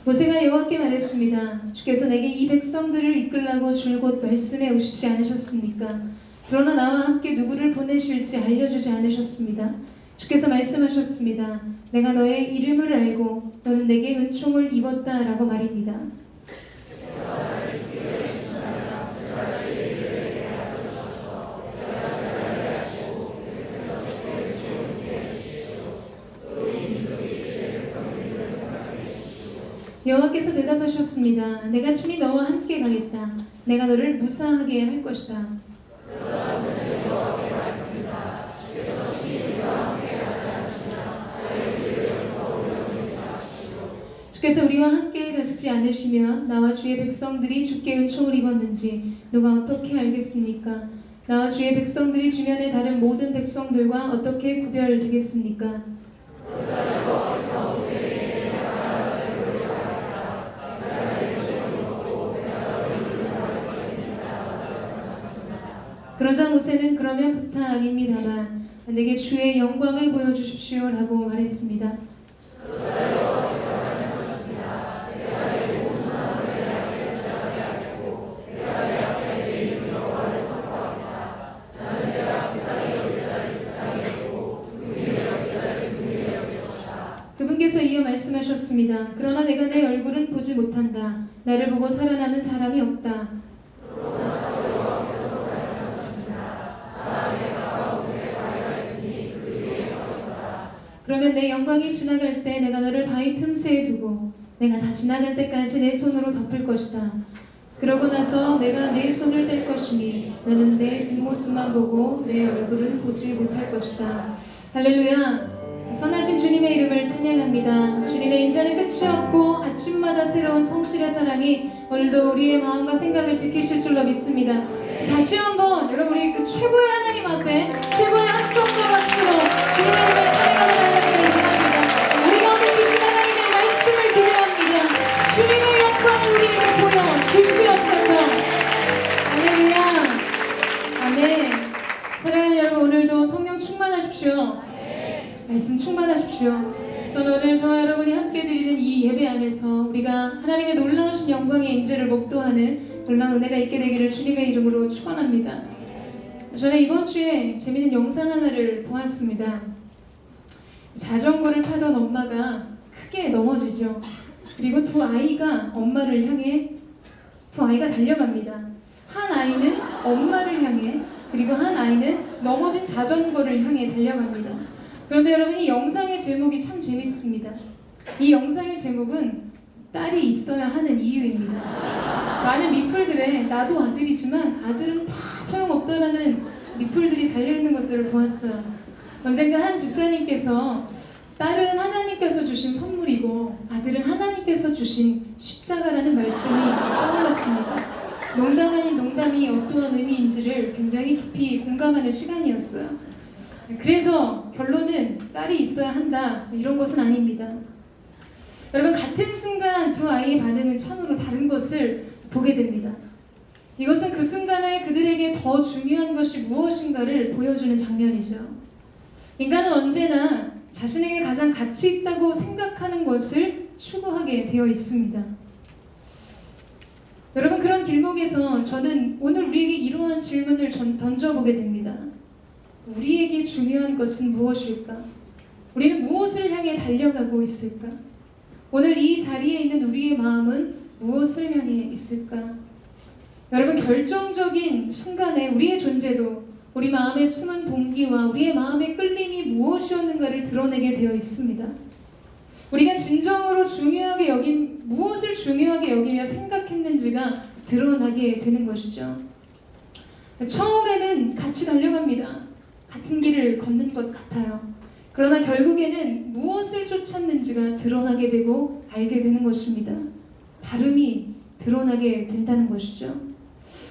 모세가 여호와께 말했습니다. 주께서 내게 이 백성들을 이끌라고 줄곧 말씀해 오시지 않으셨습니까? 그러나 나와 함께 누구를 보내실지 알려주지 않으셨습니다. 주께서 말씀하셨습니다. 내가 너의 이름을 알고 너는 내게 은총을 입었다 라고 말입니다. 여호와께서 대답하셨습니다. 내가 친히 너와 함께 가겠다. 내가 너를 무사하게 할 것이다. 주께서 우리와 함께 가시지 않으시며 나와 주의 백성들이 주께 은총을 입었는지 누가 어떻게 알겠습니까? 나와 주의 백성들이 주변의 다른 모든 백성들과 어떻게 구별되겠습니까? 그러자 모세는 그러면 부탁입니다만 내게 주의 영광을 보여주십시오 라고 말했습니다. 그분께서 이어 말씀하셨습니다. 그러나 내가 내 얼굴은 보지 못한다. 나를 보고 살아남은 사람이 없다. 그러면 내 영광이 지나갈 때 내가 너를 바위 틈새에 두고 내가 다 지나갈 때까지 내 손으로 덮을 것이다. 그러고 나서 내가 내 손을 뗄 것이니 너는 내 뒷모습만 보고 내 얼굴은 보지 못할 것이다. 할렐루야. 선하신 주님의 이름을 찬양합니다. 주님의 인자는 끝이 없고 아침마다 새로운 성실의 사랑이 오늘도 우리의 마음과 생각을 지키실 줄로 믿습니다. 다시 한번 여러분 우리 그 최고의 하나님 앞에 최고의 함성과 박수로 주님의 이름을 찬양하는 하나님을 기대합니다. 우리 가운데 주신 하나님의 말씀을 기대합니다. 주님의 영광을 우리에게 보여 주시옵소서. 할렐루야. 아멘. 사랑하는 여러분 오늘도 성령 충만하십시오. 말씀 충만하십시오. 저는 오늘 저와 여러분이 함께 드리는 이 예배 안에서 우리가 하나님의 놀라우신 영광의 임재를 목도하는 놀라운 은혜가 있게 되기를 주님의 이름으로 축원합니다. 저는 이번 주에 재미있는 영상 하나를 보았습니다. 자전거를 타던 엄마가 크게 넘어지죠. 그리고 두 아이가 엄마를 향해 두 아이가 달려갑니다. 한 아이는 엄마를 향해 그리고 한 아이는 넘어진 자전거를 향해 달려갑니다. 그런데 여러분 이 영상의 제목이 참 재밌습니다. 이 영상의 제목은 딸이 있어야 하는 이유입니다. 많은 리플들에 나도 아들이지만 아들은 다 소용없다라는 리플들이 달려있는 것들을 보았어요. 언젠가 한 집사님께서 딸은 하나님께서 주신 선물이고 아들은 하나님께서 주신 십자가라는 말씀이 떠올랐습니다. 농담 아닌 농담이 어떠한 의미인지를 굉장히 깊이 공감하는 시간이었어요. 그래서 결론은 딸이 있어야 한다 이런 것은 아닙니다. 여러분 같은 순간 두 아이의 반응은 참으로 다른 것을 보게 됩니다. 이것은 그 순간에 그들에게 더 중요한 것이 무엇인가를 보여주는 장면이죠. 인간은 언제나 자신에게 가장 가치 있다고 생각하는 것을 추구하게 되어 있습니다. 여러분 그런 길목에서 저는 오늘 우리에게 이러한 질문을 던져보게 됩니다. 우리에게 중요한 것은 무엇일까? 우리는 무엇을 향해 달려가고 있을까? 오늘 이 자리에 있는 우리의 마음은 무엇을 향해 있을까? 여러분 결정적인 순간에 우리의 존재도 우리 마음의 숨은 동기와 우리의 마음의 끌림이 무엇이었는가를 드러내게 되어 있습니다. 우리가 진정으로 무엇을 중요하게 여기며 생각했는지가 드러나게 되는 것이죠. 처음에는 같이 달려갑니다. 같은 길을 걷는 것 같아요. 그러나 결국에는 무엇을 쫓았는지가 드러나게 되고 알게 되는 것입니다. 다름이 드러나게 된다는 것이죠.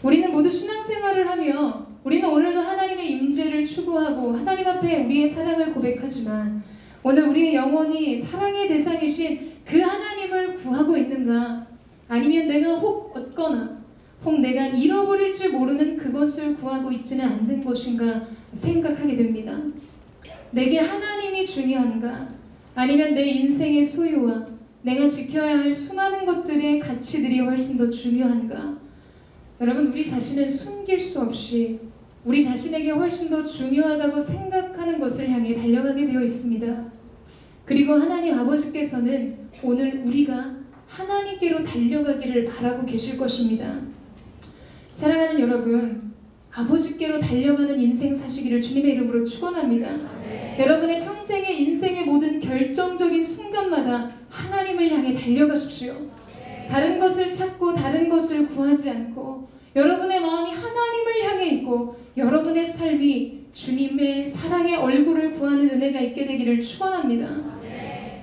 우리는 모두 신앙생활을 하며 우리는 오늘도 하나님의 임재를 추구하고 하나님 앞에 우리의 사랑을 고백하지만 오늘 우리의 영혼이 사랑의 대상이신 그 하나님을 구하고 있는가? 아니면 내가 혹 얻거나 혹 내가 잃어버릴지 모르는 그것을 구하고 있지는 않는 것인가 생각하게 됩니다. 내게 하나님이 중요한가? 아니면 내 인생의 소유와 내가 지켜야 할 수많은 것들의 가치들이 훨씬 더 중요한가? 여러분, 우리 자신은 숨길 수 없이 우리 자신에게 훨씬 더 중요하다고 생각하는 것을 향해 달려가게 되어 있습니다. 그리고 하나님 아버지께서는 오늘 우리가 하나님께로 달려가기를 바라고 계실 것입니다. 사랑하는 여러분, 아버지께로 달려가는 인생 사시기를 주님의 이름으로 축원합니다. 여러분의 평생의 인생의 모든 결정적인 순간마다 하나님을 향해 달려가십시오. 다른 것을 찾고 다른 것을 구하지 않고 여러분의 마음이 하나님을 향해 있고 여러분의 삶이 주님의 사랑의 얼굴을 구하는 은혜가 있게 되기를 축원합니다.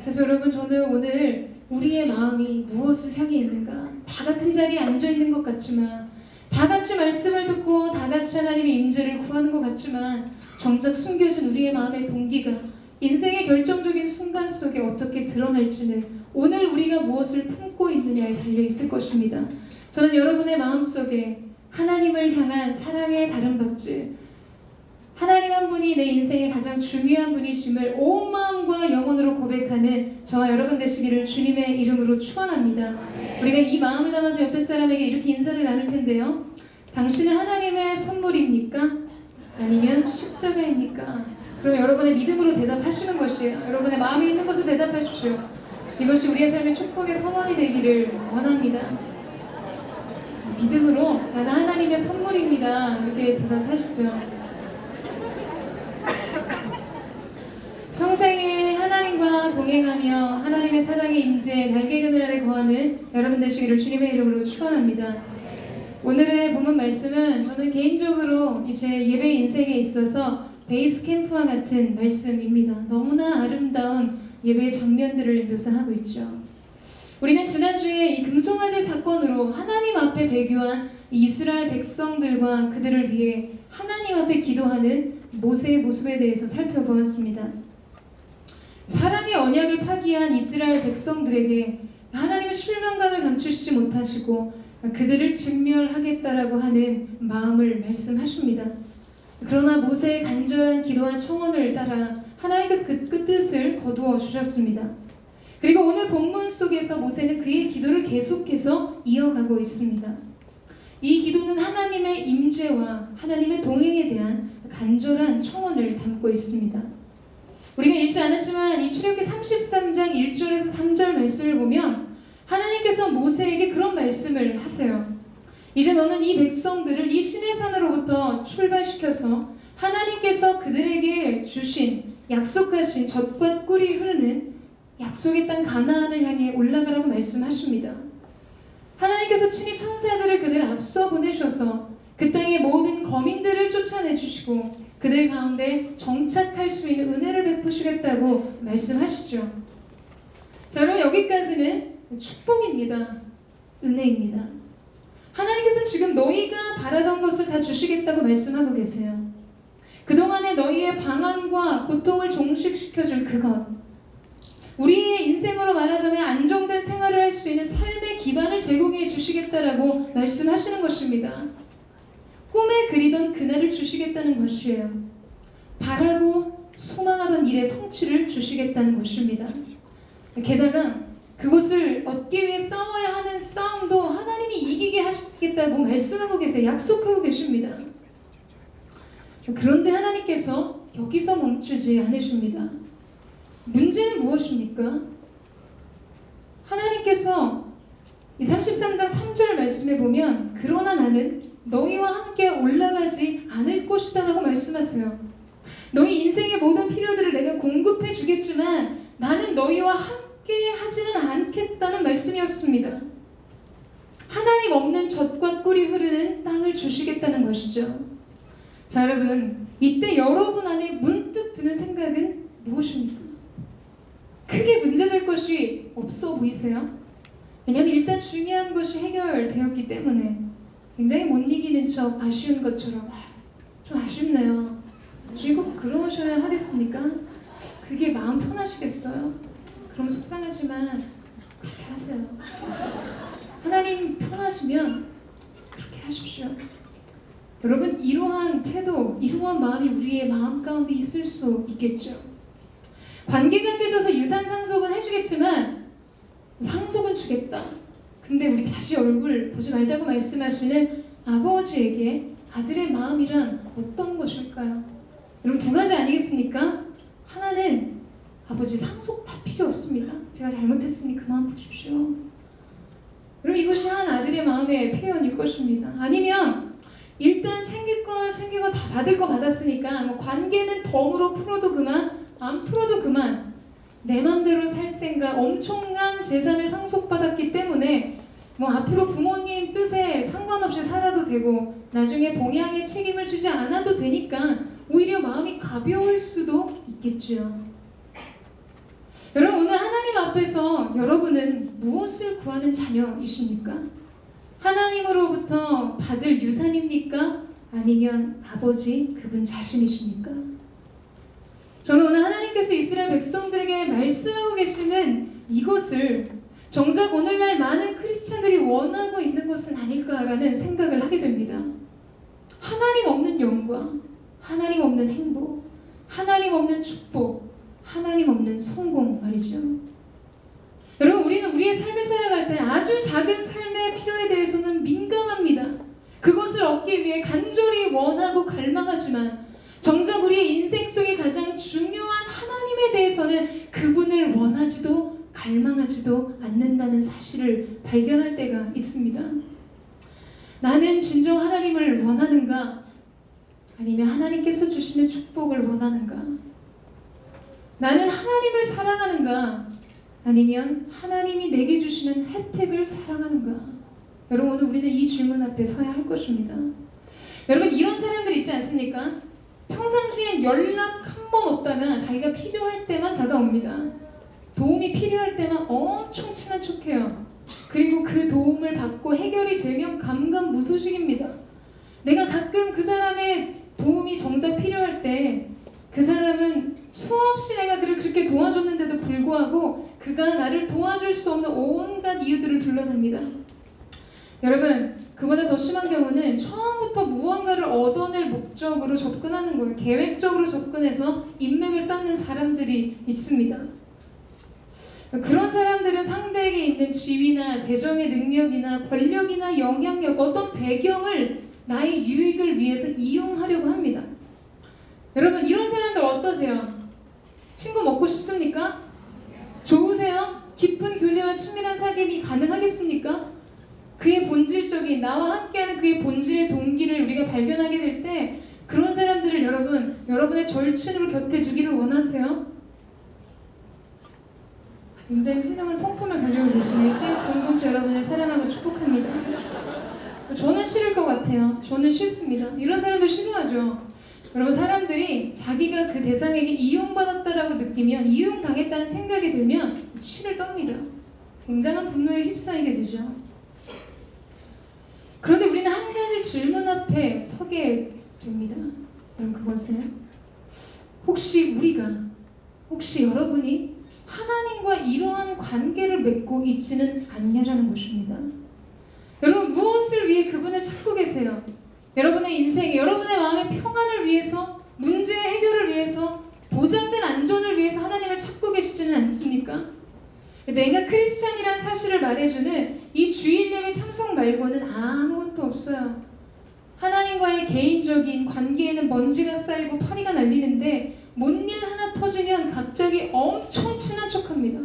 그래서 여러분, 저는 오늘 우리의 마음이 무엇을 향해 있는가? 다 같은 자리에 앉아 있는 것 같지만, 다 같이 말씀을 듣고 다 같이 하나님의 임재를 구하는 것 같지만, 정작 숨겨진 우리의 마음의 동기가 인생의 결정적인 순간 속에 어떻게 드러날지는 오늘 우리가 무엇을 품고 있느냐에 달려 있을 것입니다. 저는 여러분의 마음속에 하나님을 향한 사랑의 다름박질, 하나님 한 분이 내 인생의 가장 중요한 분이심을 온 마음과 영혼으로 고백하는 저와 여러분 되시기를 주님의 이름으로 축원합니다. 우리가 이 마음을 담아서 옆에 사람에게 이렇게 인사를 나눌 텐데요. 당신은 하나님의 선물입니까? 아니면 십자가입니까? 그럼 여러분의 믿음으로 대답하시는 것이에요. 여러분의 마음에 있는 것을 대답하십시오. 이것이 우리의 삶의 축복의 선언이 되기를 원합니다. 믿음으로 나는 하나님의 선물입니다. 이렇게 대답하시죠. 평생에 하나님과 동행하며 하나님의 사랑의 임재에 날개 그늘 아래 거하는 여러분 되시기를 주님의 이름으로 축원합니다. 오늘의 본문 말씀은 저는 개인적으로 제 예배 인생에 있어서 베이스 캠프와 같은 말씀입니다. 너무나 아름다운 예배의 장면들을 묘사하고 있죠. 우리는 지난주에 이 금송아지 사건으로 하나님 앞에 배교한 이스라엘 백성들과 그들을 위해 하나님 앞에 기도하는 모세의 모습에 대해서 살펴보았습니다. 사랑의 언약을 파기한 이스라엘 백성들에게 하나님의 실망감을 감추시지 못하시고 그들을 진멸하겠다라고 하는 마음을 말씀하십니다. 그러나 모세의 간절한 기도와 청원을 따라 하나님께서 그 뜻을 거두어 주셨습니다. 그리고 오늘 본문 속에서 모세는 그의 기도를 계속해서 이어가고 있습니다. 이 기도는 하나님의 임재와 하나님의 동행에 대한 간절한 청원을 담고 있습니다. 우리가 읽지 않았지만 이 출애굽기 33장 1절에서 3절 말씀을 보면 하나님께서 모세에게 그런 말씀을 하세요. 이제 너는 이 백성들을 이 시내산으로부터 출발시켜서 하나님께서 그들에게 주신 약속하신 젖과 꿀이 흐르는 약속의 땅 가나안을 향해 올라가라고 말씀하십니다. 하나님께서 친히 천사들을 그들 앞서 보내셔서 그 땅의 모든 거민들을 쫓아내주시고 그들 가운데 정착할 수 있는 은혜를 베푸시겠다고 말씀하시죠. 자, 여러분, 여기까지는 축복입니다. 은혜입니다. 하나님께서는 지금 너희가 바라던 것을 다 주시겠다고 말씀하고 계세요. 그동안의 너희의 방황과 고통을 종식시켜줄 그것, 우리의 인생으로 말하자면 안정된 생활을 할 수 있는 삶의 기반을 제공해 주시겠다라고 말씀하시는 것입니다. 꿈에 그리던 그날을 주시겠다는 것이에요. 바라고 소망하던 일의 성취를 주시겠다는 것입니다. 게다가 그것을 얻기 위해 싸워야 하는 싸움도 하나님이 이기게 하시겠다고 말씀하고 계세요. 약속하고 계십니다. 그런데 하나님께서 여기서 멈추지 않으십니다. 문제는 무엇입니까? 하나님께서 이 33장 3절 말씀에 보면 그러나 나는 너희와 함께 올라가지 않을 것이다 라고 말씀하세요. 너희 인생의 모든 필요들을 내가 공급해 주겠지만 나는 너희와 함께 하지는 않겠다는 말씀이었습니다. 하나님 없는 젖과 꿀이 흐르는 땅을 주시겠다는 것이죠. 자, 여러분, 이때 여러분 안에 문득 드는 생각은 무엇입니까? 크게 문제될 것이 없어 보이세요? 왜냐하면 일단 중요한 것이 해결되었기 때문에 굉장히 못 이기는 척 아쉬운 것처럼 좀 아쉽네요. 나중에 꼭 그러셔야 하겠습니까? 그게 마음 편하시겠어요? 그럼 속상하지만 그렇게 하세요. 하나님 편하시면 그렇게 하십시오. 여러분, 이러한 태도, 이러한 마음이 우리의 마음 가운데 있을 수 있겠죠. 관계가 깨져서 유산상속은 해주겠지만 상속은 주겠다. 근데 우리 다시 얼굴 보지 말자고 말씀하시는 아버지에게 아들의 마음이란 어떤 것일까요? 여러분, 두 가지 아니겠습니까? 하나는 아버지 상속 다 필요 없습니다. 제가 잘못했으니 그만 보십시오. 여러분, 이것이 한 아들의 마음의 표현일 것입니다. 아니면 일단 챙길 거 다 받을 거 받았으니까 뭐 관계는 덤으로 풀어도 그만, 안 풀어도 그만, 내 맘대로 살 생각, 엄청난 재산을 상속받았기 때문에 뭐 앞으로 부모님 뜻에 상관없이 살아도 되고 나중에 봉양의 책임을 지지 않아도 되니까 오히려 마음이 가벼울 수도 있겠죠. 여러분, 오늘 하나님 앞에서 여러분은 무엇을 구하는 자녀이십니까? 하나님으로부터 받을 유산입니까? 아니면 아버지 그분 자신이십니까? 저는 오늘 하나님께서 이스라엘 백성들에게 말씀하고 계시는 이것을 정작 오늘날 많은 크리스찬들이 원하고 있는 것은 아닐까라는 생각을 하게 됩니다. 하나님 없는 영광, 하나님 없는 행복, 하나님 없는 축복, 하나님 없는 성공 말이죠. 여러분, 우리는 우리의 삶을 살아갈 때 아주 작은 삶의 필요에 대해서는 민감합니다. 그것을 얻기 위해 간절히 원하고 갈망하지만 정작 우리의 인생 속에 가장 중요한 하나님에 대해서는 그분을 원하지도 갈망하지도 않는다는 사실을 발견할 때가 있습니다. 나는 진정 하나님을 원하는가? 아니면 하나님께서 주시는 축복을 원하는가? 나는 하나님을 사랑하는가? 아니면 하나님이 내게 주시는 혜택을 사랑하는가? 여러분, 오늘 우리는 이 질문 앞에 서야 할 것입니다. 여러분, 이런 사람들 있지 않습니까? 평상시엔 연락 한 번 없다가 자기가 필요할 때만 다가옵니다. 도움이 필요할 때만 엄청 친한 척해요. 그리고 그 도움을 받고 해결이 되면 감감무소식입니다. 내가 가끔 그 사람의 도움이 정작 필요할 때 그 사람은 수없이 내가 그를 그렇게 도와줬는데도 불구하고 그가 나를 도와줄 수 없는 온갖 이유들을 둘러댑니다. 여러분, 그보다 더 심한 경우는 처음부터 무언가를 얻어낼 목적으로 접근하는 거예요. 계획적으로 접근해서 인맥을 쌓는 사람들이 있습니다. 그런 사람들은 상대에게 있는 지위나 재정의 능력이나 권력이나 영향력, 어떤 배경을 나의 유익을 위해서 이용하려고 합니다. 여러분, 이런 사람들 어떠세요? 친구 먹고 싶습니까? 좋으세요? 깊은 교제와 친밀한 사귐이 가능하겠습니까? 그의 본질적인, 나와 함께하는 그의 본질의 동기를 우리가 발견하게 될 때 그런 사람들을 여러분의 절친으로 곁에 두기를 원하세요? 굉장히 훌륭한 성품을 가지고 계신 SS 공동체 여러분을 사랑하고 축복합니다. 저는 싫을 것 같아요. 저는 싫습니다. 이런 사람들 싫어하죠. 여러분, 사람들이 자기가 그 대상에게 이용받았다라고 느끼면, 이용당했다는 생각이 들면 치를 떱니다. 굉장한 분노에 휩싸이게 되죠. 그런데 우리는 한 가지 질문 앞에 서게 됩니다. 여러분, 그것은 혹시 여러분이 하나님과 이러한 관계를 맺고 있지는 않냐라는 것입니다. 여러분, 무엇을 위해 그분을 찾고 계세요? 여러분의 인생에, 여러분의 마음의 평안을 위해서, 문제의 해결을 위해서, 보장된 안전을 위해서 하나님을 찾고 계시지는 않습니까? 내가 크리스찬이라는 사실을 말해주는 이 주일 예배 참석 말고는 아무것도 없어요. 하나님과의 개인적인 관계에는 먼지가 쌓이고 파리가 날리는데 뭔 일 하나 터지면 갑자기 엄청 친한 척합니다.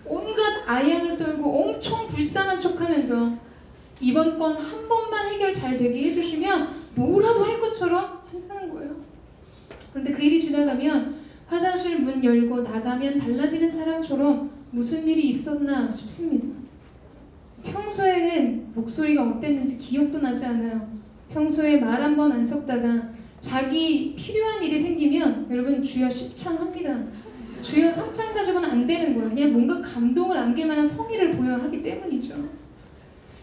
온갖 아양을 떨고 엄청 불쌍한 척하면서 이번 건 한 번만 해결 잘 되게 해주시면 뭐라도 할 것처럼 한다는 거예요. 그런데 그 일이 지나가면 화장실 문 열고 나가면 달라지는 사람처럼 무슨 일이 있었나 싶습니다. 평소에는 목소리가 어땠는지 기억도 나지 않아요. 평소에 말 한 번 안 섞다가 자기 필요한 일이 생기면 여러분 주여 십창합니다. 주여 삼창 가지고는 안 되는 거예요. 그냥 뭔가 감동을 안길 만한 성의를 보여야 하기 때문이죠.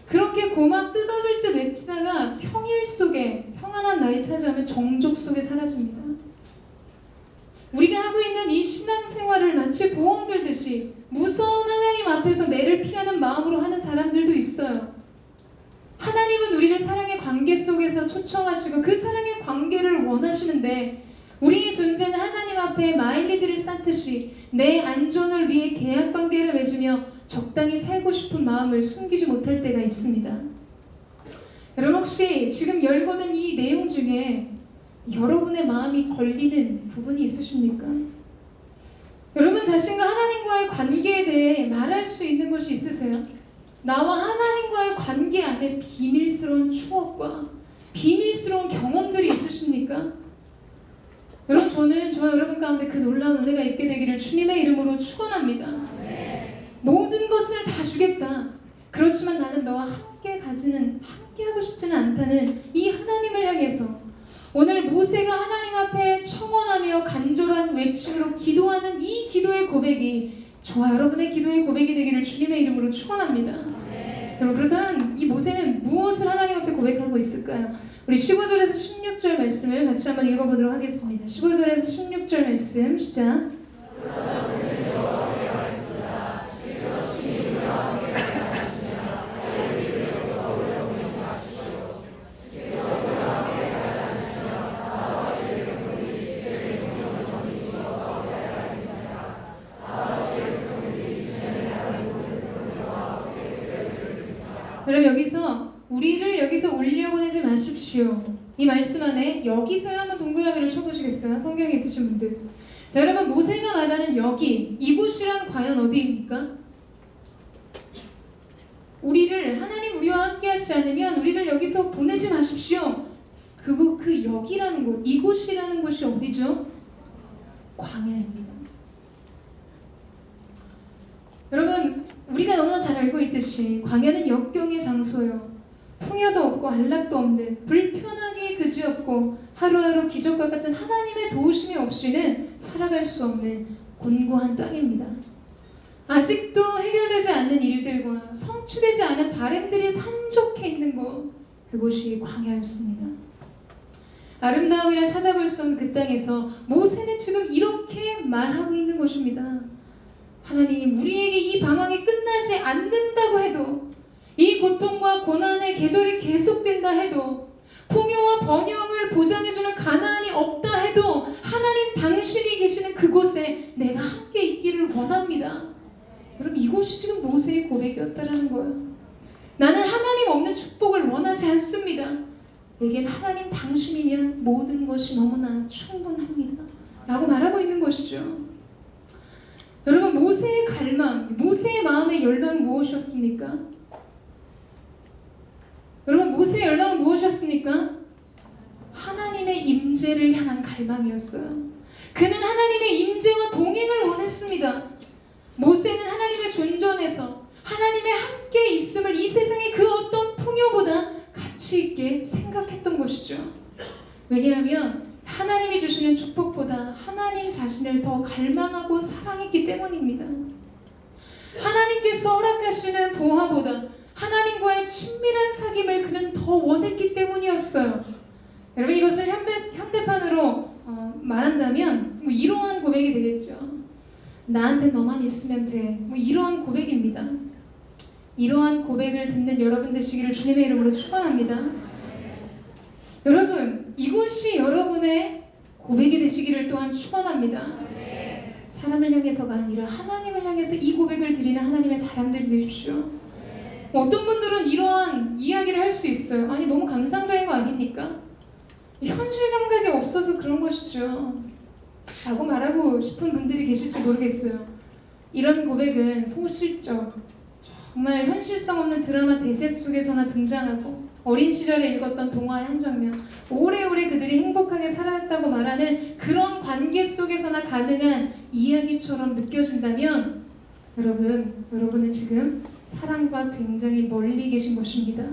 그렇게 고막 뜯어질 듯 외치다가 평일 속에 평안한 날이 찾아오면 정적 속에 사라집니다. 우리가 하고 있는 이 신앙생활을 마치 보험 들듯이 무서운 하나님 앞에서 매를 피하는 마음으로 하는 사람들도 있어요. 하나님은 우리를 사랑의 관계 속에서 초청하시고 그 사랑의 관계를 원하시는데 우리의 존재는 하나님 앞에 마일리지를 쌓듯이 내 안전을 위해 계약 관계를 맺으며 적당히 살고 싶은 마음을 숨기지 못할 때가 있습니다. 여러분 혹시 지금 열거든 이 내용 중에 여러분의 마음이 걸리는 부분이 있으십니까? 여러분 자신과 하나님과의 관계에 대해 말할 수 있는 것이 있으세요? 나와 하나님과의 관계 안에 비밀스러운 추억과 비밀스러운 경험들이 있으십니까? 여러분 저는 저와 여러분 가운데 그 놀라운 은혜가 있게 되기를 주님의 이름으로 축원합니다. 모든 것을 다 주겠다. 그렇지만 나는 너와 함께 하고 싶지는 않다는 이 하나님을 향해서 오늘 모세가 하나님 앞에 청원하며 간절한 외침으로 기도하는 이 기도의 고백이 저와 여러분의 기도의 고백이 되기를 주님의 이름으로 축원합니다. 여러분 그렇다면 이 모세는 무엇을 하나님 앞에 고백하고 있을까요? 우리 15절에서 16절 말씀을 같이 한번 읽어보도록 하겠습니다. 15절에서 16절 말씀 시작. 그럼 우리를 여기서 올려보내지 마십시오. 이 말씀 안에 여기서야 한번 동그라미를 쳐보시겠어요? 성경에 있으신 분들. 자 여러분 모세가 말하는 여기 이곳이란 과연 어디입니까? 하나님 우리와 함께 하시지 않으면 우리를 여기서 보내지 마십시오. 그 여기라는 곳, 이곳이라는 곳이 어디죠? 광야입니다. 여러분 우리가 너무나 잘 알고 있듯이 광야는 역경의 장소예요. 풍요도 없고 안락도 없는 불편하기 그지없고 하루하루 기적과 같은 하나님의 도우심이 없이는 살아갈 수 없는 곤고한 땅입니다. 아직도 해결되지 않는 일들과 성취되지 않은 바람들이 산적해 있는 곳, 그곳이 광야였습니다. 아름다움이라 찾아볼 수 없는 그 땅에서 모세는 지금 이렇게 말하고 있는 것입니다. 하나님, 우리에게 이 방황이 끝나지 않는다고 해도, 이 고통과 고난의 계절이 계속된다 해도, 풍요와 번영을 보장해주는 가나안이 없다 해도 하나님 당신이 계시는 그곳에 내가 함께 있기를 원합니다. 여러분 이곳이 지금 모세의 고백이었다라는 거예요. 나는 하나님 없는 축복을 원하지 않습니다. 내겐 하나님 당신이면 모든 것이 너무나 충분합니다 라고 말하고 있는 것이죠. 여러분 모세의 갈망, 모세의 마음의 열망은 무엇이었습니까? 여러분 모세의 열망은 무엇이었습니까? 하나님의 임재를 향한 갈망이었어요. 그는 하나님의 임재와 동행을 원했습니다. 모세는 하나님의 존전에서 하나님의 함께 있음을 이 세상의 그 어떤 풍요보다 가치 있게 생각했던 것이죠. 왜냐하면 하나님이 주시는 축복보다 하나님 자신을 더 갈망하고 사랑했기 때문입니다. 하나님께서 허락하시는 보화보다 하나님과의 친밀한 사귐을 그는 더 원했기 때문이었어요. 여러분 이것을 현대판으로 말한다면 이러한 고백이 되겠죠. 나한테 너만 있으면 돼. 이러한 고백입니다. 이러한 고백을 듣는 여러분 되시기를 주님의 이름으로 축원합니다. 여러분 이곳이 여러분의 고백이 되시기를 또한 축원합니다. 사람을 향해서가 아니라 하나님을 향해서 이 고백을 드리는 하나님의 사람들이 되십시오. 어떤 분들은 이러한 이야기를 할 수 있어요. 아니 너무 감상적인 거 아닙니까? 현실 감각이 없어서 그런 것이죠 라고 말하고 싶은 분들이 계실지 모르겠어요. 이런 고백은 소실적, 정말 현실성 없는 드라마 대세 속에서나 등장하고 어린 시절에 읽었던 동화의 한 장면, 오래오래 그들이 행복하게 살았다고 말하는 그런 관계 속에서나 가능한 이야기처럼 느껴진다면 여러분은 지금 사랑과 굉장히 멀리 계신 것입니다.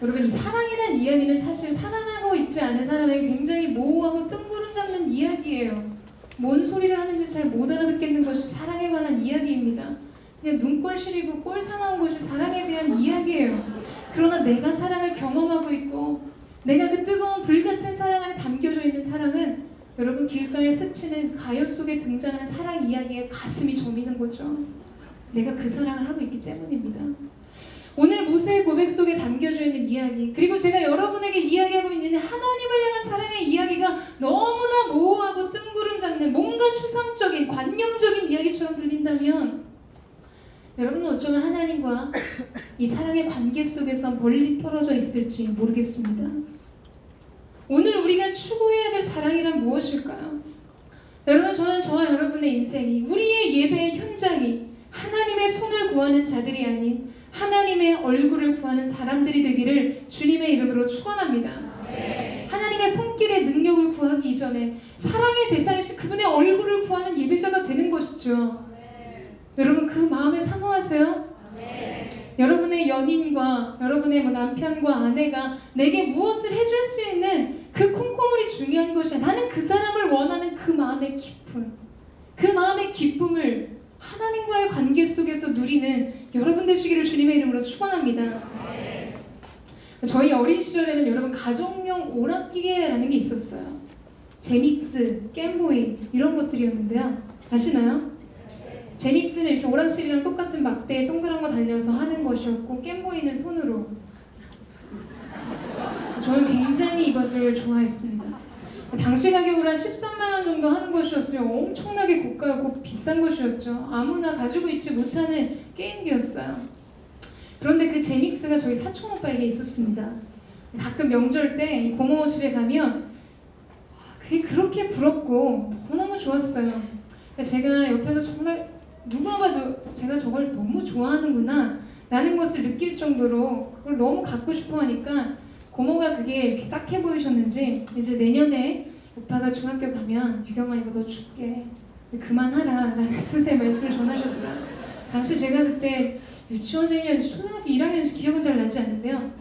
여러분 이 사랑이란 이야기는 사실 사랑하고 있지 않은 사람에게 굉장히 모호하고 뜬구름 잡는 이야기예요. 뭔 소리를 하는지 잘 못 알아듣겠는 것이 사랑에 관한 이야기입니다. 그냥 눈꼴 시리고 꼴 사나운 것이 사랑에 대한 이야기예요. 그러나 내가 사랑을 경험하고 있고 내가 그 뜨거운 불같은 사랑 안에 담겨져 있는 사랑은 여러분 길가에 스치는 가요 속에 등장하는 사랑 이야기에 가슴이 저미는 거죠. 내가 그 사랑을 하고 있기 때문입니다. 오늘 모세의 고백 속에 담겨져 있는 이야기, 그리고 제가 여러분에게 이야기하고 있는 하나님을 향한 사랑의 이야기가 너무나 모호하고 뜬구름 잡는 뭔가 추상적인 관념적인 이야기처럼 들린다면 여러분은 어쩌면 하나님과 이 사랑의 관계 속에서 멀리 떨어져 있을지 모르겠습니다. 오늘 우리가 추구해야 될 사랑이란 무엇일까요? 여러분, 저는 저와 여러분의 인생이, 우리의 예배의 현장이 하나님의 손을 구하는 자들이 아닌 하나님의 얼굴을 구하는 사람들이 되기를 주님의 이름으로 축원합니다. 하나님의 손길의 능력을 구하기 이전에 사랑의 대상이신 그분의 얼굴을 구하는 예배자가 되는 것이죠. 여러분, 그 마음을 사모하세요? 여러분의 연인과 여러분의 남편과 아내가 내게 무엇을 해줄 수 있는 그 콩고물이 중요한 것이 아니라 나는 그 사람을 원하는 그 마음의 기쁨, 그 마음의 기쁨을 하나님과의 관계 속에서 누리는 여러분 되시기를 주님의 이름으로 축원합니다. 저희 어린 시절에는 여러분 가정용 오락기계라는 게 있었어요. 제믹스, 겜보이 이런 것들이었는데요. 아시나요? 제믹스는 이렇게 오락실이랑 똑같은 막대에 동그란 거 달려서 하는 것이었고, 겜보이는 손으로. 저는 굉장히 이것을 좋아했습니다. 당시 가격으로 한 13만 원 정도 하는 것이었으면 엄청나게 고가고 비싼 것이었죠. 아무나 가지고 있지 못하는 게임기였어요. 그런데 그 제믹스가 저희 사촌 오빠에게 있었습니다. 가끔 명절 때 고모부 집에 가면 그게 그렇게 부럽고 너무너무 좋았어요. 제가 옆에서 정말 누가 봐도 제가 저걸 너무 좋아하는구나 라는 것을 느낄 정도로 그걸 너무 갖고 싶어 하니까 고모가 그게 이렇게 딱해 보이셨는지 이제 내년에 오빠가 중학교 가면 유경아 이거 너 줄게, 그만하라 라는 뜻의 말씀을 전하셨어요. 당시 제가 그때 유치원생이었는지 초등학교 1학년인지 기억은 잘 나지 않는데요,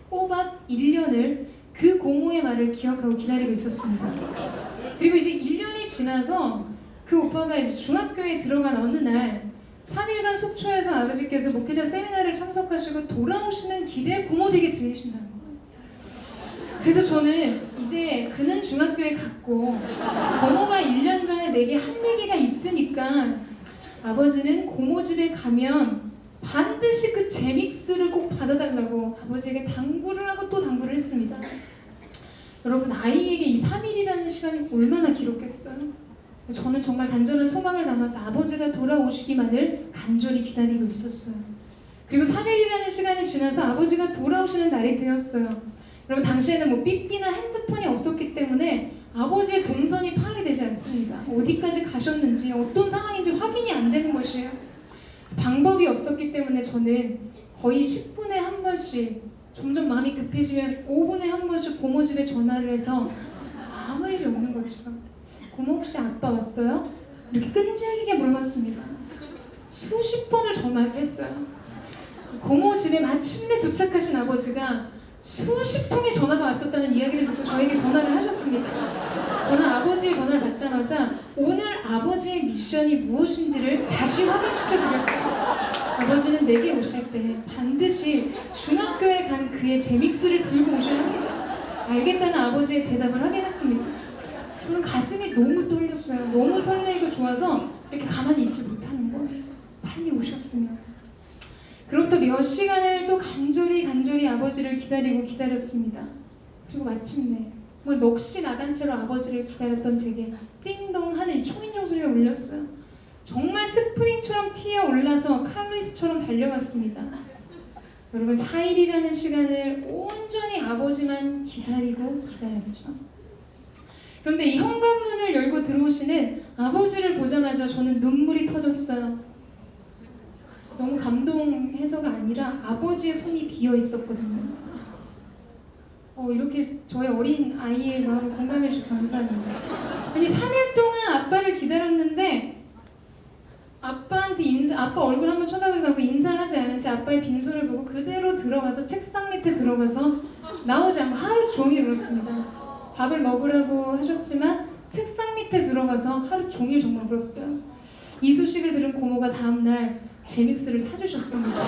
꼬박 1년을 그 고모의 말을 기억하고 기다리고 있었습니다. 그리고 이제 1년이 지나서 그 오빠가 이제 중학교에 들어간 어느 날 3일간 속초에서 아버지께서 목회자 세미나를 참석하시고 돌아오시는 길에 고모댁에 들리신다는 거예요. 그래서 저는 이제 그는 중학교에 갔고 고모가 1년 전에 내게 한 얘기가 있으니까 아버지는 고모 집에 가면 반드시 그 제믹스를 꼭 받아달라고 아버지에게 당부를 하고 또 당부를 했습니다. 여러분, 아이에게 이 3일이라는 시간이 얼마나 길었겠어요? 저는 정말 간절한 소망을 담아서 아버지가 돌아오시기만을 간절히 기다리고 있었어요. 그리고 3일이라는 시간이 지나서 아버지가 돌아오시는 날이 되었어요. 여러분, 당시에는 뭐 삐삐나 핸드폰이 없었기 때문에 아버지의 동선이 파악이 되지 않습니다. 어디까지 가셨는지, 어떤 상황인지 확인이 안 되는 것이에요. 방법이 없었기 때문에 저는 거의 10분에 한 번씩, 점점 마음이 급해지면 5분에 한 번씩 고모 집에 전화를 해서 아무 일이 없는 거죠. 고모 혹시 아빠 왔어요? 이렇게 끈질기게 물어봤습니다. 수십 번을 전화를 했어요. 고모 집에 마침내 도착하신 아버지가 수십 통의 전화가 왔었다는 이야기를 듣고 저에게 전화를 하셨습니다. 저는 아버지의 전화를 받자마자 오늘 아버지의 미션이 무엇인지를 다시 확인시켜드렸어요. 아버지는 내게 오실 때 반드시 중학교에 간 그의 제믹스를 들고 오셔야 합니다. 알겠다는 아버지의 대답을 확인했습니다. 저는 가슴이 너무 떨렸어요. 너무 설레이고 좋아서 이렇게 가만히 있지 못하는 거예요. 빨리 오셨으면. 그로부터 몇 시간을 또 간절히 아버지를 기다렸습니다. 그리고 마침내 정말 넋이 나간 채로 아버지를 기다렸던 제게 띵동 하는 초인종 소리가 울렸어요. 정말 스프링처럼 튀어 올라서 칼루이스처럼 달려갔습니다. 여러분, 4일이라는 시간을 온전히 아버지만 기다렸죠. 그런데 이 현관문을 열고 들어오시는 아버지를 보자마자 저는 눈물이 터졌어요. 너무 감동해서가 아니라 아버지의 손이 비어 있었거든요. 이렇게 저의 어린 아이의 마음을 공감해 주셔서 감사합니다. 아니, 3일 동안 아빠를 기다렸는데 아빠한테 아빠 얼굴 한번 쳐다보지 않고 인사하지 않은 채 아빠의 빈손을 보고 그대로 들어가서 책상 밑에 들어가서 나오지 않고 하루 종일 울었습니다. 밥을 먹으라고 하셨지만 책상 밑에 들어가서 하루 종일 정말 울었어요. 이 소식을 들은 고모가 다음날 제믹스를 사주셨습니다.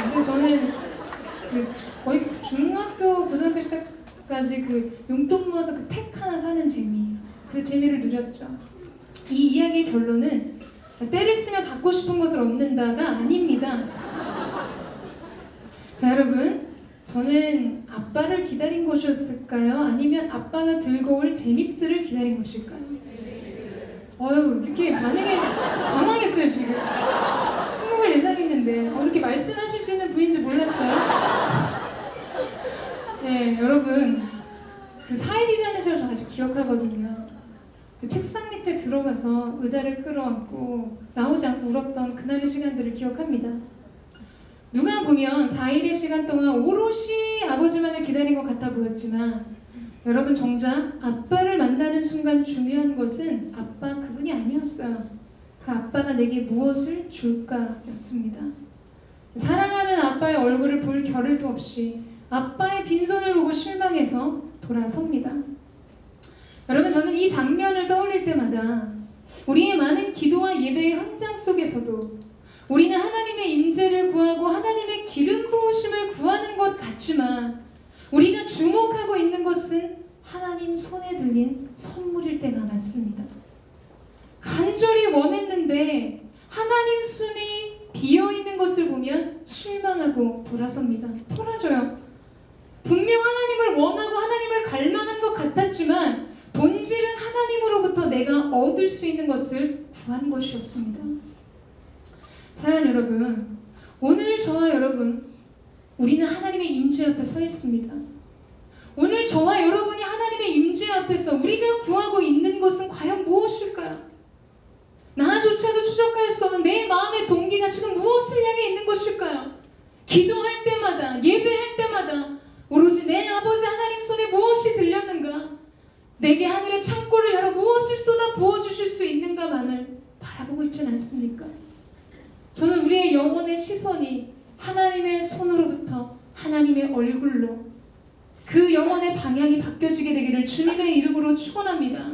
그래서 저는 거의 중학교, 고등학교 시작까지 그 용돈 모아서 그 팩 하나 사는 재미, 그 재미를 누렸죠. 이 이야기의 결론은 때를 쓰면 갖고 싶은 것을 얻는다가 아닙니다. 자, 여러분, 저는 아빠를 기다린 것이었을까요? 아니면 아빠가 들고 올 제믹스를 기다린 것일까요? 어휴, 이렇게 반응이 당황했어요, 지금. 침묵을 예상했는데 이렇게 말씀하실 수 있는 분인지 몰랐어요. 네, 여러분, 그 4일이라는 시간을 저 아직 기억하거든요. 그 책상 밑에 들어가서 의자를 끌어안고 나오지 않고 울었던 그날의 시간들을 기억합니다. 누가 보면 4일의 시간 동안 오롯이 아버지만을 기다린 것 같아 보였지만, 여러분, 정작 아빠를 만나는 순간 중요한 것은 아빠 그분이 아니었어요. 그 아빠가 내게 무엇을 줄까였습니다. 사랑하는 아빠의 얼굴을 볼 겨를도 없이 아빠의 빈손을 보고 실망해서 돌아섭니다. 여러분, 저는 이 장면을 떠올릴 때마다 우리의 많은 기도와 예배의 현장 속에서도 우리는 하나님의 임재를 구하고 하나님의 기름 부으심을 구하는 것 같지만, 우리가 주목하고 있는 것은 하나님 손에 들린 선물일 때가 많습니다. 간절히 원했는데 하나님 손이 비어있는 것을 보면 실망하고 돌아섭니다. 돌아져요. 분명 하나님을 원하고 하나님을 갈망한 것 같았지만 본질은 하나님으로부터 내가 얻을 수 있는 것을 구한 것이었습니다. 사랑하는 여러분, 오늘 저와 여러분, 우리는 하나님의 임재 앞에 서 있습니다. 오늘 저와 여러분이 하나님의 임재 앞에서 우리가 구하고 있는 것은 과연 무엇일까요? 나조차도 추적할 수 없는 내 마음의 동기가 지금 무엇을 향해 있는 것일까요? 기도할 때마다, 예배할 때마다 오로지 내 아버지 하나님 손에 무엇이 들렸는가? 내게 하늘의 창고를 열어 무엇을 쏟아 부어주실 수 있는가만을 바라보고 있지는 않습니까? 저는 우리의 영혼의 시선이 하나님의 손으로부터 하나님의 얼굴로 그 영혼의 방향이 바뀌어지게 되기를 주님의 이름으로 축원합니다.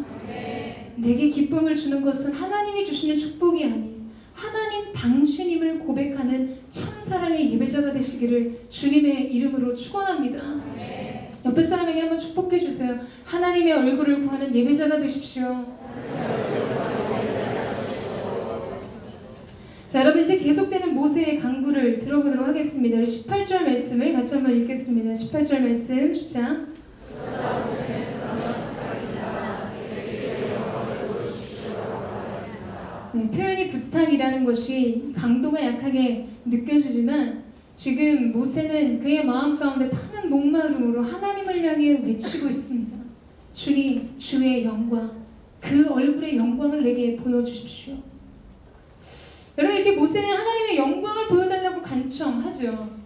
내게 기쁨을 주는 것은 하나님이 주시는 축복이 아닌 하나님 당신임을 고백하는 참사랑의 예배자가 되시기를 주님의 이름으로 축원합니다. 옆에 사람에게 한번 축복해 주세요. 하나님의 얼굴을 구하는 예배자가 되십시오. 자, 여러분, 이제 계속되는 모세의 강구를 들어보도록 하겠습니다. 18절 말씀을 같이 한번 읽겠습니다. 18절 말씀 시작. 네, 표현이 부탁이라는 것이 강도가 약하게 느껴지지만 지금 모세는 그의 마음 가운데 타는 목마름으로 하나님을 향해 외치고 있습니다. 주님, 주의 영광, 그 얼굴의 영광을 내게 보여주십시오. 여러분, 이렇게 모세는 하나님의 영광을 보여달라고 간청하죠.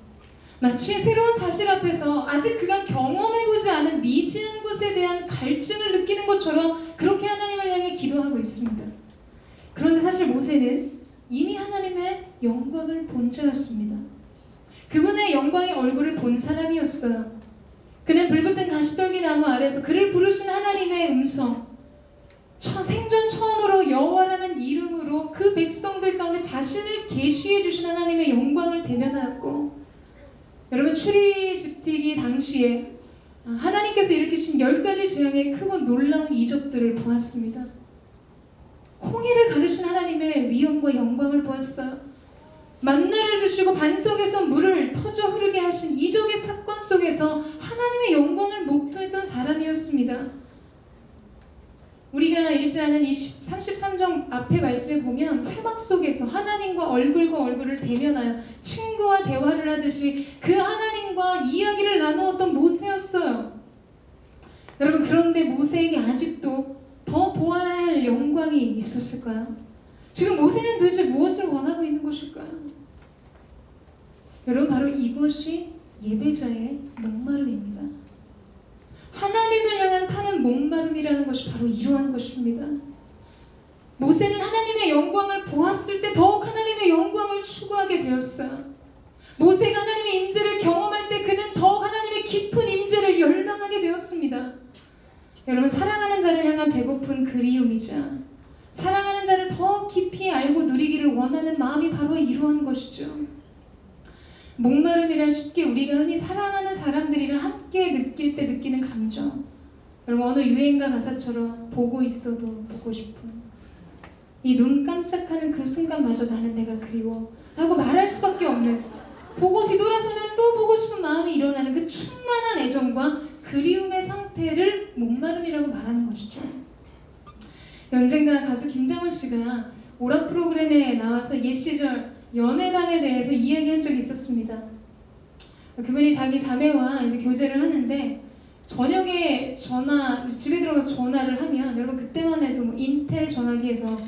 마치 새로운 사실 앞에서 아직 그가 경험해보지 않은 미지한 것에 대한 갈증을 느끼는 것처럼 그렇게 하나님을 향해 기도하고 있습니다. 그런데 사실 모세는 이미 하나님의 영광을 본 자였습니다. 그분의 영광의 얼굴을 본 사람이었어요. 그는 불붙은 가시떨기 나무 아래서 그를 부르신 하나님의 음성, 생전 처음으로 여호와라는 이름으로 그 백성들 가운데 자신을 계시해 주신 하나님의 영광을 대면하였고, 여러분, 출애굽기 당시에 하나님께서 일으키신 10가지 재앙의 크고 놀라운 이적들을 보았습니다. 홍해를 가르신 하나님의 위엄과 영광을 보았어요. 만나를 주시고 반석에서 물을 터져 흐르게 하신 이적의 사건 속에서 하나님의 영광을 목도했던 사람이었습니다. 우리가 읽지 않은 이 33장 앞에 말씀에 보면 회막 속에서 하나님과 얼굴과 얼굴을 대면하여 친구와 대화를 하듯이 그 하나님과 이야기를 나누었던 모세였어요. 여러분, 그런데 모세에게 아직도 더 보아야 할 영광이 있었을까요? 지금 모세는 도대체 무엇을 원하고 있는 것일까요? 여러분, 바로 이것이 예배자의 목마름입니다. 하나님을 향한 타는 목마름이라는 것이 바로 이러한 것입니다. 모세는 하나님의 영광을 보았을 때 더욱 하나님의 영광을 추구하게 되었어요. 모세가 하나님의 임재를 경험할 때 그는 더욱 하나님의 깊은 임재를 열망하게 되었습니다. 여러분, 사랑하는 자를 향한 배고픈 그리움이자 사랑하는 자를 더 깊이 알고 누리기를 원하는 마음이 바로 이러한 것이죠. 목마름이란 쉽게 우리가 흔히 사랑하는 사람들이랑 함께 느낄 때 느끼는 감정, 여러분, 어느 유행가 가사처럼 보고 있어도 보고 싶은, 이 눈 깜짝하는 그 순간마저 나는 내가 그리워 라고 말할 수밖에 없는, 보고 뒤돌아서면 또 보고 싶은 마음이 일어나는 그 충만한 애정과 그리움의 상태를 목마름이라고 말하는 것이죠. 언젠가 가수 김장훈 씨가 오락 프로그램에 나와서 옛 시절 연애담에 대해서 이야기한 적이 있었습니다. 그분이 자기 자매와 이제 교제를 하는데 저녁에 집에 들어가서 전화를 하면, 여러분 그때만 해도 뭐 인텔 전화기에서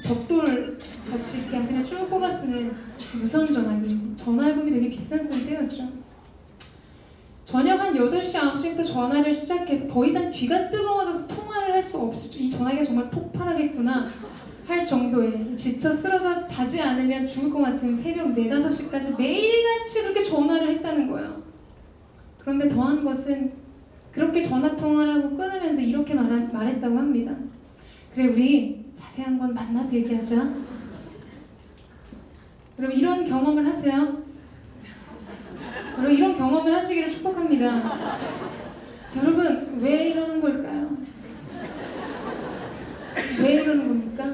벽돌 같이 이렇게 안테나 쭉 뽑아 쓰는 무선 전화기, 전화알범이 되게 비싼 쓸 때였죠. 저녁 한 8시, 9시부터 전화를 시작해서 더 이상 귀가 뜨거워져서 통화를 할 수 없을, 이 전화기가 정말 폭발하겠구나 할 정도에 지쳐 쓰러져 자지 않으면 죽을 것 같은 새벽 4, 5시까지 매일같이 그렇게 전화를 했다는 거예요. 그런데 더한 것은 그렇게 전화통화를 하고 끊으면서 이렇게 말했다고 합니다. 그래, 우리 자세한 건 만나서 얘기하자. 여러분 이런 경험을 하세요? 여러분 이런 경험을 하시기를 축복합니다. 자, 여러분 왜 이러는 걸까요? 왜 이러는 겁니까?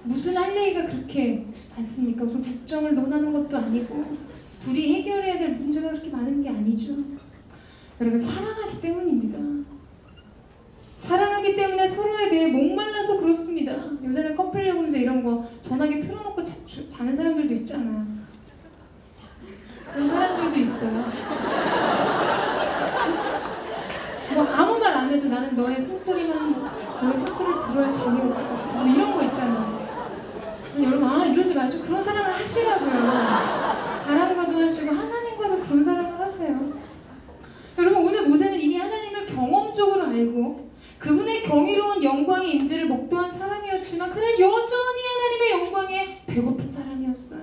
무슨 할 얘기가 그렇게 많습니까? 무슨 국정을 논하는 것도 아니고 둘이 해결해야 될 문제가 그렇게 많은 게 아니죠. 여러분 사랑하기 때문입니다. 사랑하기 때문에 서로에 대해 목말라서 그렇습니다. 요새는 커플 요금제 이런 거 전화기 틀어놓고 자는 사람들도 있잖아요. 그런 사람들도 있어요. 뭐 아무 말 안 해도 나는 너의 숨소리를 들어야 잠이 올 것 같아. 뭐 이런 거 있잖아요. 여러분 이러지 마시고 그런 사랑을 하시라고요. 사람과도 하시고 하나님과도 그런 사랑을 하세요. 여러분 오늘 모세는 이미 하나님을 경험적으로 알고 그분의 경이로운 영광의 임재를 목도한 사람이었지만 그는 여전히 하나님의 영광에 배고픈 사람이었어요.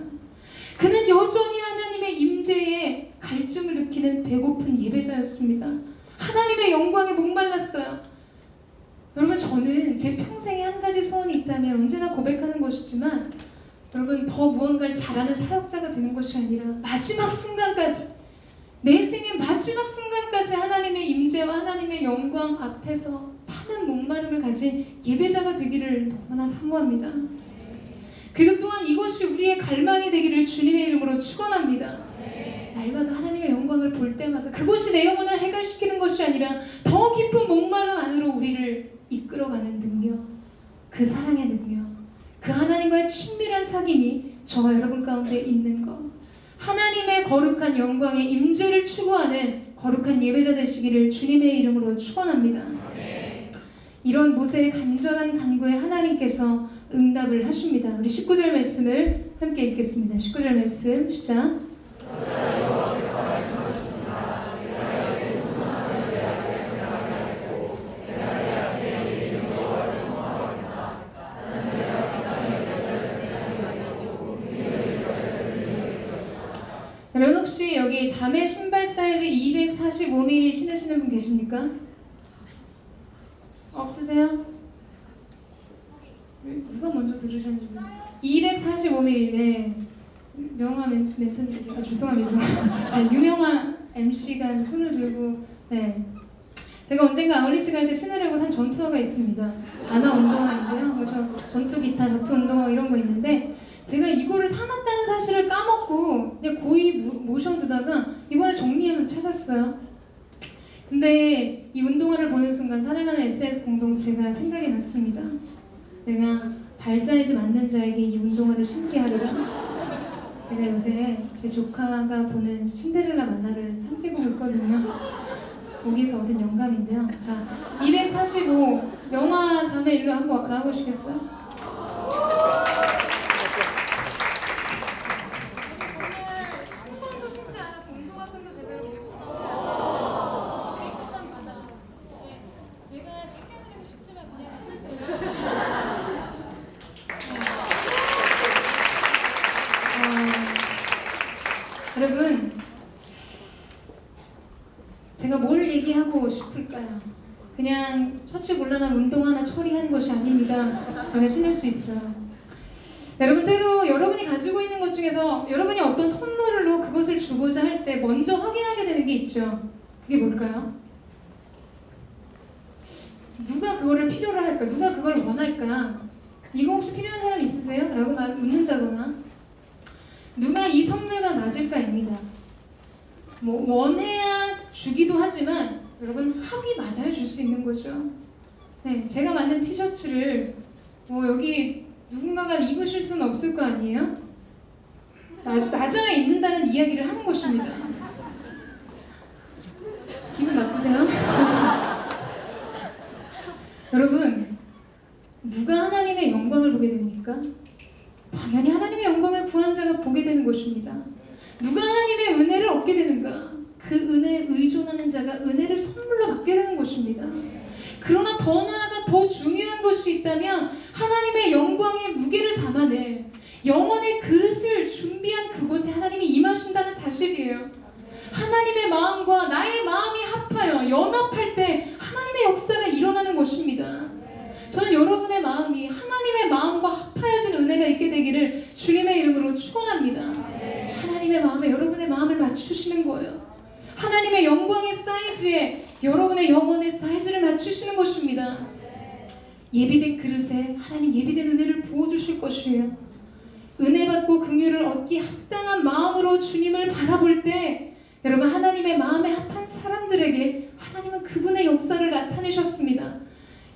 그는 여전히 하나님의 임재에 갈증을 느끼는 배고픈 예배자였습니다. 하나님의 영광에 목말랐어요. 여러분 저는 제 평생에 한 가지 소원이 있다면 언제나 고백하는 것이지만, 여러분 더 무언가를 잘하는 사역자가 되는 것이 아니라 마지막 순간까지, 내 생의 마지막 순간까지 하나님의 임재와 하나님의 영광 앞에서 타는 목마름을 가진 예배자가 되기를 너무나 사모합니다. 그리고 또한 이것이 우리의 갈망이 되기를 주님의 이름으로 축원합니다. 날마다 하나님의 영광을 볼 때마다 그것이 내 영혼을 해결시키는 것이 아니라 더 깊은 목마름 안으로 우리를 이끌어가는 능력, 그 사랑의 능력, 그 하나님과의 친밀한 사귐이 저와 여러분 가운데 있는 것, 하나님의 거룩한 영광의 임재를 추구하는 거룩한 예배자 되시기를 주님의 이름으로 축원합니다. 이런 모세의 간절한 간구에 하나님께서 응답을 하십니다. 우리 19절 말씀을 함께 읽겠습니다. 19절 말씀 시작. 여러분 혹시 여기 자매 신발 사이즈 245mm 신으시는 분 계십니까? 없으세요? 누가 먼저 들으셨는지 모르겠어요. 245mm 명화 멘토님, 죄송합니다. 네, 유명한 MC가 손을 들고, 네, 제가 언젠가 아울리시 갈 때 신으려고 산 전투화가 있습니다. 단화 운동화인데요. 뭐 전투 기타, 전투 운동화 이런 거 있는데 제가 이거를 사놨다는 사실을 까먹고 그냥 고이 모셔두다가 이번에 정리하면서 찾았어요. 근데 이 운동화를 보는 순간 사랑하는 SS 공동체가 생각이 났습니다. 내가 발 사이즈 맞는 자에게 이 운동화를 신게 하리라. 제가 요새 제 조카가 보는 신데렐라 만화를 함께 보고 있거든요. 거기에서 얻은 영감인데요. 자, 245 명화 자매 일로 한번 나와보시겠어요? 여러분, 제가 뭘 얘기하고 싶을까요? 그냥 처치곤란한 운동 하나 처리한 것이 아닙니다. 제가 신을 수 있어요. 여러분, 때로 여러분이 가지고 있는 것 중에서 여러분이 어떤 선물로 그것을 주고자 할 때 먼저 확인하게 되는 게 있죠. 그게 뭘까요? 누가 그거를 필요로 할까? 누가 그걸 원할까? 이거 혹시 필요한 사람 있으세요? 라고 묻는다거나 누가 이 선물과 맞을까입니다. 뭐 원해야 주기도 하지만 여러분 합이 맞아야 줄 수 있는 거죠. 네, 제가 만든 티셔츠를 여기 누군가가 입으실 수는 없을 거 아니에요? 맞아야 입는다는 이야기를 하는 것입니다. 기분 나쁘세요? 여러분, 누가 하나님의 영광을 보게 됩니까? 당연히 하나님의 영광을 구한 자가 보게 되는 것입니다. 누가 하나님의 은혜를 얻게 되는가? 그 은혜에 의존하는 자가 은혜를 선물로 받게 되는 것입니다. 그러나 더 나아가 더 중요한 것이 있다면 하나님의 영광의 무게를 담아낼 영혼의 그릇을 준비한 그곳에 하나님이 임하신다는 사실이에요. 하나님의 마음과 나의 마음이 합하여 연합할 때 하나님의 역사가 일어나는 것입니다. 저는 여러분의 마음이 하나님의 마음과 합하여진 은혜가 있게 되기를 주님의 이름으로 축원합니다. 하나님의 마음에 여러분의 마음을 맞추시는 거예요. 하나님의 영광의 사이즈에 여러분의 영혼의 사이즈를 맞추시는 것입니다. 예비된 그릇에 하나님 예비된 은혜를 부어주실 것이에요. 은혜 받고 긍휼을 얻기 합당한 마음으로 주님을 바라볼 때 여러분 하나님의 마음에 합한 사람들에게 하나님은 그분의 역사를 나타내셨습니다.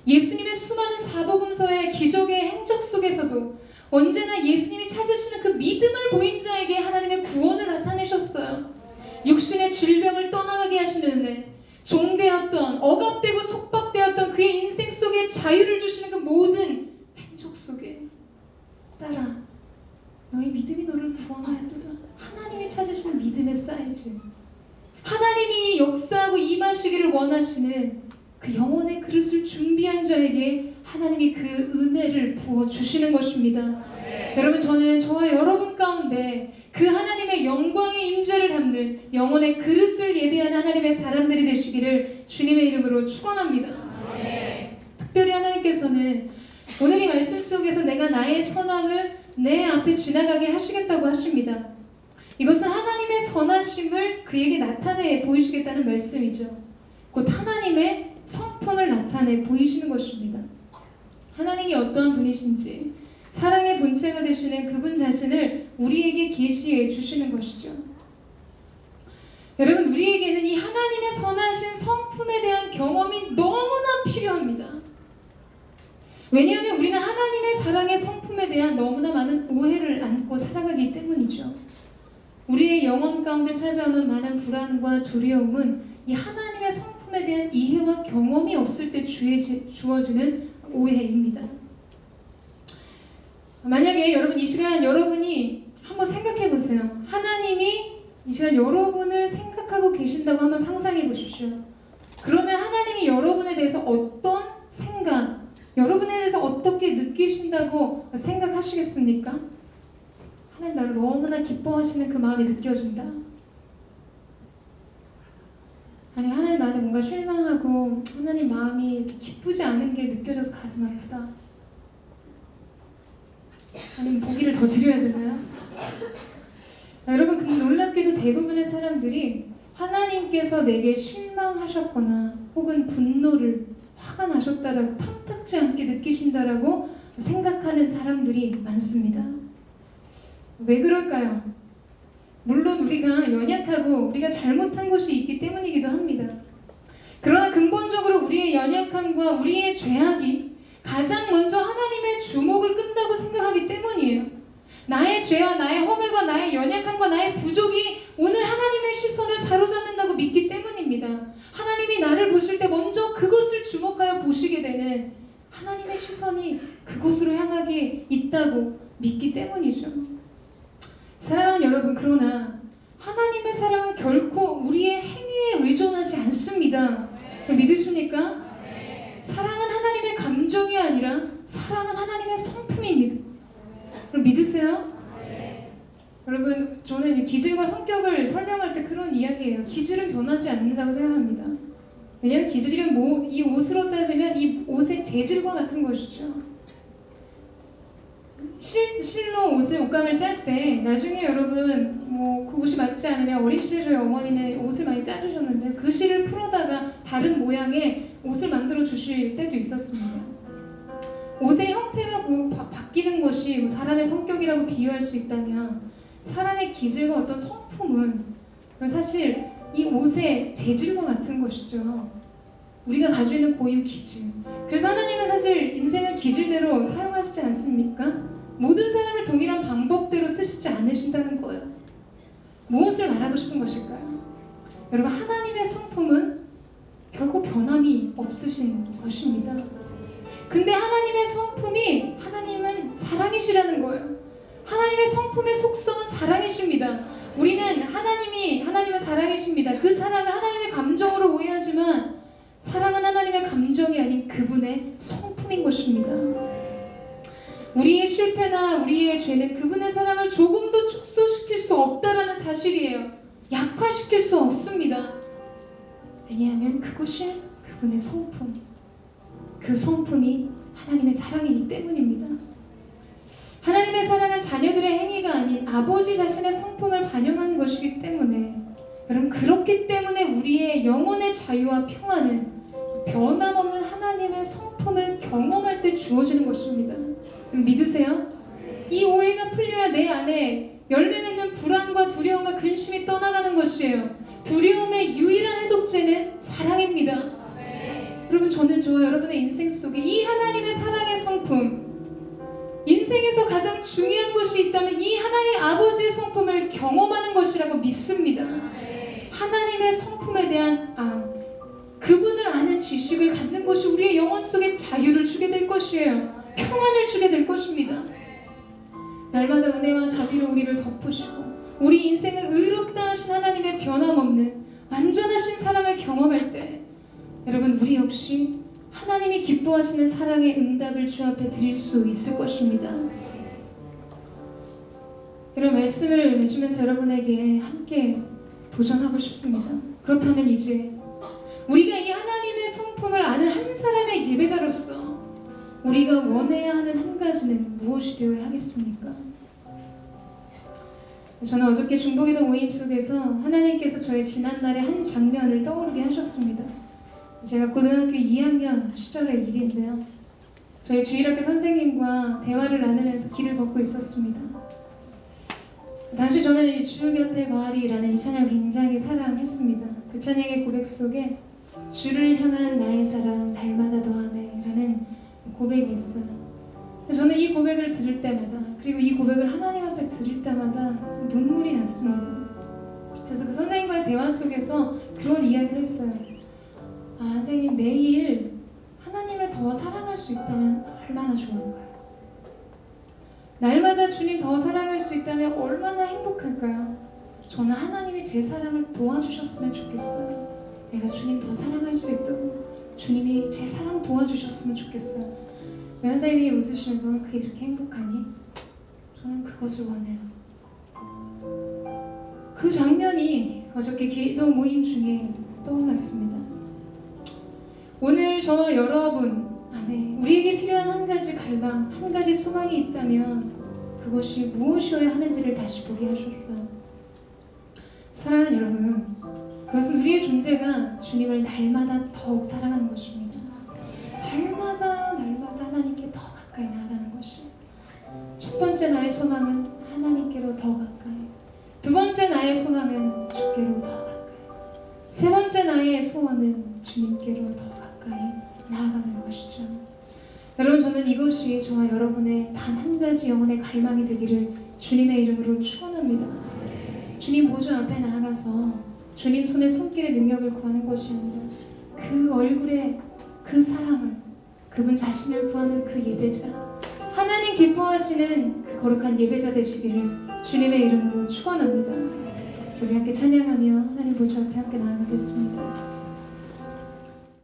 예수님의 수많은 사복음서의 기적의 행적 속에서도 언제나 예수님이 찾으시는 그 믿음을 보인 자에게 하나님의 구원을 나타내셨어요. 육신의 질병을 떠나가게 하시는 은혜, 종되었던, 억압되고 속박되었던 그의 인생 속에 자유를 주시는 그 모든 행적 속에 딸아, 너의 믿음이 너를 구원하였도다. 하나님이 찾으시는 믿음의 사이즈, 하나님이 역사하고 임하시기를 원하시는 그 영혼의 그릇을 준비한 자에게 하나님이 그 은혜를 부어주시는 것입니다. 여러분, 저는 저와 여러분 가운데 그 하나님의 영광의 임재를 담는 영혼의 그릇을 예비하는 하나님의 사람들이 되시기를 주님의 이름으로 축원합니다. 특별히 하나님께서는 오늘 이 말씀 속에서 내가 나의 선함을 내 앞에 지나가게 하시겠다고 하십니다. 이것은 하나님의 선하심을 그에게 나타내 보이시겠다는 말씀이죠. 곧 하나님의 성품을 나타내 보이시는 것입니다. 하나님이 어떠한 분이신지 사랑의 본체가 되시는 그분 자신을 우리에게 계시해 주시는 것이죠. 여러분, 우리에게는 이 하나님의 선하신 성품에 대한 경험이 너무나 필요합니다. 왜냐하면 우리는 하나님의 사랑의 성품에 대한 너무나 많은 오해를 안고 살아가기 때문이죠. 우리의 영혼 가운데 찾아오는 많은 불안과 두려움은 이 하나님의 성품에 대한 이해와 경험이 없을 때 주어지는 오해입니다. 만약에 여러분 이 시간 여러분이 한번 생각해 보세요. 하나님이 이 시간 여러분을 생각하고 계신다고 한번 상상해 보십시오. 그러면 하나님이 여러분에 대해서 어떤 생각, 여러분에 대해서 어떻게 느끼신다고 생각하시겠습니까? 하나님 나를 너무나 기뻐하시는 그 마음이 느껴진다. 아니 하나님 나한테 뭔가 실망하고 하나님 마음이 이렇게 기쁘지 않은 게 느껴져서 가슴 아프다. 아니면 보기를 더 드려야 되나요? 여러분, 근데 놀랍게도 대부분의 사람들이 하나님께서 내게 실망하셨거나 혹은 분노를 화가 나셨다라고 탐탁지 않게 느끼신다라고 생각하는 사람들이 많습니다. 왜 그럴까요? 물론 우리가 연약하고 우리가 잘못한 것이 있기 때문이기도 합니다. 그러나 근본적으로 우리의 연약함과 우리의 죄악이 가장 먼저 하나님의 주목을 끈다고 생각하기 때문이에요. 나의 죄와 나의 허물과 나의 연약함과 나의 부족이 오늘 하나님의 시선을 사로잡는다고 믿기 때문입니다. 하나님이 나를 보실 때 먼저 그것을 주목하여 보시게 되는 하나님의 시선이 그곳으로 향하게 있다고 믿기 때문이죠. 사랑하는 여러분, 그러나 하나님의 사랑은 결코 우리의 행위에 의존하지 않습니다. 믿으십니까? 사랑은 하나님의 감정이 아니라 사랑은 하나님의 성품입니다. 믿으세요? 여러분, 저는 기질과 성격을 설명할 때 그런 이야기예요. 기질은 변하지 않는다고 생각합니다. 왜냐하면 기질은 이 옷으로 따지면 이 옷의 재질과 같은 것이죠. 실로 옷감을 짤 때 나중에 여러분 그 옷이 맞지 않으면 어린 시절 저희 어머니는 옷을 많이 짜주셨는데 그 실을 풀어다가 다른 모양의 옷을 만들어 주실 때도 있었습니다. 옷의 형태가 바뀌는 것이 뭐 사람의 성격이라고 비유할 수 있다면 사람의 기질과 어떤 성품은 사실 이 옷의 재질과 같은 것이죠. 우리가 가지고 있는 고유 기질. 그래서 하나님은 사실 인생을 기질대로 사용하시지 않습니까? 모든 사람을 동일한 방법대로 쓰시지 않으신다는 거예요. 무엇을 말하고 싶은 것일까요? 여러분, 하나님의 성품은 결코 변함이 없으신 것입니다. 근데 하나님의 성품이 하나님은 사랑이시라는 거예요. 하나님의 성품의 속성은 사랑이십니다. 우리는 하나님은 사랑이십니다. 그 사랑을 하나님의 감정으로 오해하지만 사랑은 하나님의 감정이 아닌 그분의 성품인 것입니다. 우리의 실패나 우리의 죄는 그분의 사랑을 조금도 축소시킬 수 없다라는 사실이에요. 약화시킬 수 없습니다. 왜냐하면 그것이 그분의 성품, 그 성품이 하나님의 사랑이기 때문입니다. 하나님의 사랑은 자녀들의 행위가 아닌 아버지 자신의 성품을 반영하는 것이기 때문에, 여러분, 그렇기 때문에 우리의 영혼의 자유와 평안은 변함없는 하나님의 성품을 경험할 때 주어지는 것입니다. 믿으세요? 이 오해가 풀려야 내 안에 열매 맺는 불안과 두려움과 근심이 떠나가는 것이에요. 두려움의 유일한 해독제는 사랑입니다. 여러분, 저와 여러분의 인생 속에 이 하나님의 사랑의 성품, 인생에서 가장 중요한 것이 있다면 이 하나님 아버지의 성품을 경험하는 것이라고 믿습니다. 하나님의 성품에 대한 그분을 아는 지식을 갖는 것이 우리의 영혼 속에 자유를 주게 될 것이에요. 평안을 주게 될 것입니다. 날마다 은혜와 자비로 우리를 덮으시고 우리 인생을 의롭다 하신 하나님의 변함없는 완전하신 사랑을 경험할 때, 여러분, 우리 역시 하나님이 기뻐하시는 사랑의 응답을 주 앞에 드릴 수 있을 것입니다. 이런 말씀을 맺으면서 여러분에게 함께 도전하고 싶습니다. 그렇다면 이제 우리가 이 하나님의 성품을 아는 한 사람의 예배자로서 우리가 원해야 하는 한 가지는 무엇이 되어야 하겠습니까? 저는 어저께 중보기도 모임 속에서 하나님께서 저의 지난날의 한 장면을 떠오르게 하셨습니다. 제가 고등학교 2학년 시절의 일인데요. 저희 주일학교 선생님과 대화를 나누면서 길을 걷고 있었습니다. 당시 저는 이 주 곁에 거하리라는 이 찬양을 굉장히 사랑했습니다. 그 찬양의 고백 속에 주를 향한 나의 사랑 날마다 더하네 라는 고백이 있어요. 저는 이 고백을 들을 때마다, 그리고 이 고백을 하나님 앞에 들을 때마다 눈물이 났습니다. 그래서 그 선생님과의 대화 속에서 그런 이야기를 했어요. 선생님, 내일 하나님을 더 사랑할 수 있다면 얼마나 좋을까요? 날마다 주님 더 사랑할 수 있다면 얼마나 행복할까요? 저는 하나님이 제 사랑을 도와주셨으면 좋겠어요. 내가 주님 더 사랑할 수 있도록 주님이 제 사랑 도와주셨으면 좋겠어요. 선생님이 웃으시면서 너는 그게 그렇게 행복하니? 저는 그것을 원해요. 그 장면이 어저께 기도 모임 중에 떠올랐습니다. 오늘 저와 여러분 안에 우리에게 필요한 한 가지 갈망, 한 가지 소망이 있다면 그것이 무엇이어야 하는지를 다시 보게 하셨어요. 사랑하는 여러분, 그것은 우리의 존재가 주님을 날마다 더욱 사랑하는 것입니다. 날마다 하나님께 더 가까이 나아가는 것이에요. 첫 번째 나의 소망은 하나님께로 더 가까이, 두 번째 나의 소망은 주께로 더 가까이, 세 번째 나의 소원은 주님께로 더 가까이 나아가는 것이죠. 여러분, 저는 이것이 저와 여러분의 단 한 가지 영혼의 갈망이 되기를 주님의 이름으로 축원합니다. 주님 보좌 앞에 나아가서 주님 손에 손길의 능력을 구하는 것이 아니라 그 얼굴에 그 사랑을, 그분 자신을 구하는 그 예배자, 하나님 기뻐하시는 그 거룩한 예배자 되시기를 주님의 이름으로 축원합니다. 저희 함께 찬양하며 하나님 보좌 앞에 함께 나아가겠습니다.